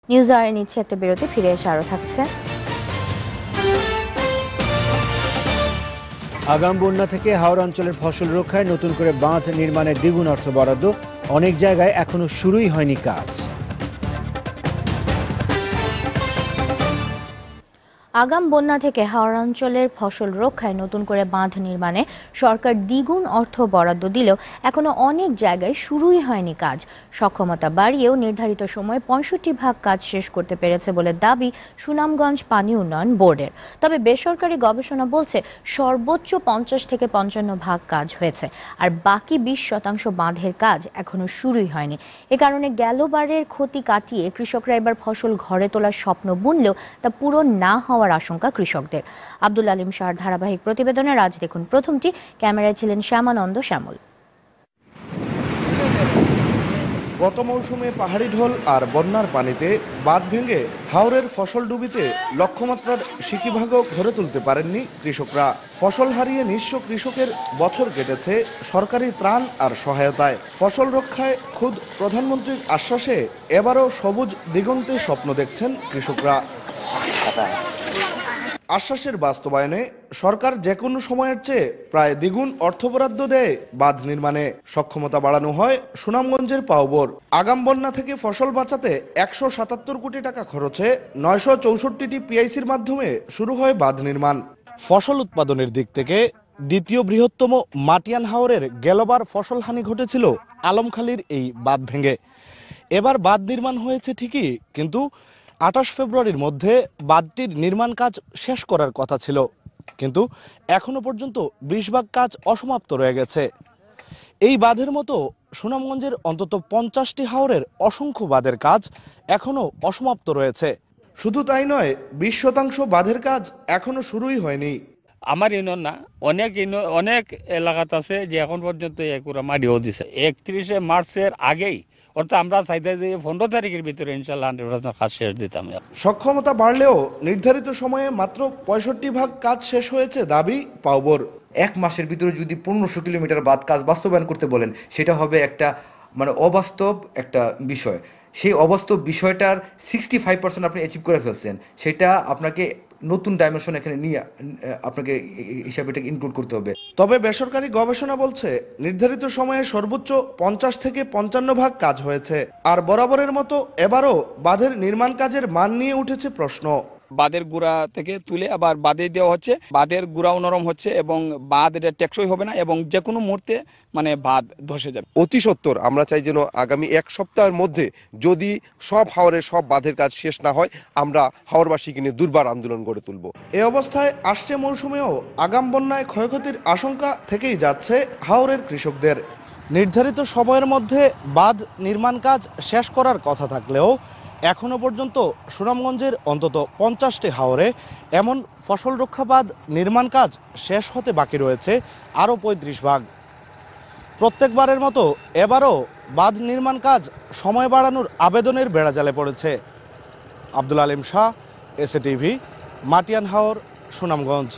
News আওয়ারে নিচ্ছে একটা বিরতি, ফিরে এসে আরো থাকছে। আগাম বন্যা থেকে হাওড় অঞ্চলের ফসল রক্ষায় নতুন করে বাঁধ নির্মাণের দ্বিগুণ অর্থ বরাদ্দ। অনেক জায়গায় এখনো শুরুই হয়নি কাজ। আগাম বন্যা থেকে হাওড় অঞ্চলের ফসল রক্ষায় নতুন করে বাঁধ নির্মাণে সরকার দ্বিগুণ অর্থ বরাদ্দ দিলেও এখনো অনেক জায়গায় শুরুই হয়নি কাজ। সক্ষমতা বাড়িয়েও নির্ধারিত সময়ে ৬৫% কাজ শেষ করতে পেরেছে বলে দাবি সুনামগঞ্জ পানি উন্নয়ন বোর্ডের। তবে বেসরকারি গবেষণা বলছে সর্বোচ্চ ৫০ থেকে ৫৫% কাজ হয়েছে, আর বাকি ২০% বাঁধের কাজ এখনো শুরুই হয়নি। এ কারণে গেলবারের ক্ষতি কাটিয়ে কৃষকরা এবার ফসল ঘরে তোলার স্বপ্ন বুনলেও তা পূরণ না হওয়ার আশঙ্কা কৃষকদের। আব্দুল আলিম শাহর ধারাবাহিক প্রতিবেদনে আজ দেখুন প্রথমটি। ক্যামেরায় ছিলেন শ্যামানন্দ শ্যামল। গত মৌসুমে পাহাড়ি ঢল আর বন্যার পানিতে বাঁধ ভেঙে হাওরের ফসল ডুবিতে লক্ষ্যমাত্রার সিকিভাগও ঘরে তুলতে পারেননি কৃষকরা। ফসল হারিয়ে নিঃস্ব কৃষকের বছর কেটেছে সরকারি ত্রাণ আর সহায়তায়। ফসল রক্ষায় খুদ প্রধানমন্ত্রীর আশ্বাসে এবারও সবুজ দিগন্তে স্বপ্ন দেখছেন কৃষকরা। আশ্বাসের বাস্তবায়নে সরকার যে কোনো সময়ের চেয়ে প্রায় দ্বিগুণ অর্থ বরাদ্দ দেয় বাঁধ নির্মাণে। সক্ষমতা বাড়ানো হয় সুনামগঞ্জের পাউবর। আগাম বন্যা থেকে ফসল বাঁচাতে ১৭৭ কোটি টাকা খরচে ৯৬৪টি পিআইসির মাধ্যমে শুরু হয় বাঁধ নির্মাণ। ফসল উৎপাদনের দিক থেকে দ্বিতীয় বৃহত্তম মাটিয়ান হাওরের গেলবার ফসলহানি ঘটেছিল আলমখালির এই বাঁধ ভেঙে। এবার বাঁধ নির্মাণ হয়েছে ঠিকই, কিন্তু ২৮ ফেব্রুয়ারির মধ্যে বাঁধটির নির্মাণ কাজ শেষ করার কথা ছিল, কিন্তু এখনো পর্যন্ত ২০% কাজ অসমাপ্ত রয়ে গেছে। এই বাঁধের মতো সুনামগঞ্জের অন্তত ৫০টি হাওরের অসংখ্য বাঁধের কাজ এখনো অসমাপ্ত রয়েছে। শুধু তাই নয়, ২০% বাঁধের কাজ এখনো শুরুই হয়নি। আমার ইউনিয়ন না, অনেক এলাকাতে আছে যে এখন পর্যন্ত একুরা মাটিও দিছে। ৩১শে মার্চের আগেই, অর্থাৎ আমরা চাইতে যে ১৫ তারিখের ভিতরে ইনশাল্লাহ 100% কাজ শেষ দিতাম। সক্ষমতা বাড়লেও নির্ধারিত সময়ে মাত্র ৬৫% কাজ শেষ হয়েছে দাবি পাউবর। এক মাসের ভিতরে যদি ১৫০০ কিলোমিটার বাদ কাজ বাস্তবায়ন করতে বলেন, সেটা হবে একটা অবাস্তব একটা বিষয়। সেই অবাস্তব বিষয়টার 65% আপনি অ্যাচিভ করে ফেলছেন। সেটা আপনাকে নতুন ডাইমেনশন এখানে নিয়ে আপনাকে হিসাবে এটাকে ইনক্লুড করতে হবে। তবে বেসরকারি গবেষণা বলছে নির্ধারিত সময়ে সর্বোচ্চ ৫০ থেকে ৫৫% কাজ হয়েছে। আর বরাবরের মতো এবারও বাঁধের নির্মাণ কাজের মান নিয়ে উঠেছে প্রশ্ন। বাঁধের গুড়া থেকে তুলে আবার বাঁধে দেওয়া হচ্ছে, বাঁধের গুড়াও নরম হচ্ছে এবং বাঁধ এটা টেকসই হবে না এবং যে কোনো মুহূর্তে বাঁধ ধসে যাবে। অতি সত্বর আমরা চাই যেন আগামী এক সপ্তাহের মধ্যে যদি সব হাওরের সব বাঁধের কাজ শেষ না হয়, আমরা হাওরবাসীকে নিয়ে দুর্বার আন্দোলন গড়ে তুলব। এ অবস্থায় আসছে মৌসুমেও আগাম বন্যায় ক্ষয়ক্ষতির আশঙ্কা থেকেই যাচ্ছে হাওরের কৃষকদের। নির্ধারিত সময়ের মধ্যে বাঁধ নির্মাণ কাজ শেষ করার কথা থাকলেও এখনো পর্যন্ত সুনামগঞ্জের অন্তত ৫০টি হাওরে এমন ফসল রক্ষা বাঁধ নির্মাণ কাজ শেষ হতে বাকি রয়েছে আরও ৩৫%। প্রত্যেকবারের মতো এবারও বাঁধ নির্মাণ কাজ সময় বাড়ানোর আবেদনের বেড়াজালে পড়েছে। আব্দুল আলিম শাহ, এসএ টিভি, মাটিয়ান হাওর, সুনামগঞ্জ।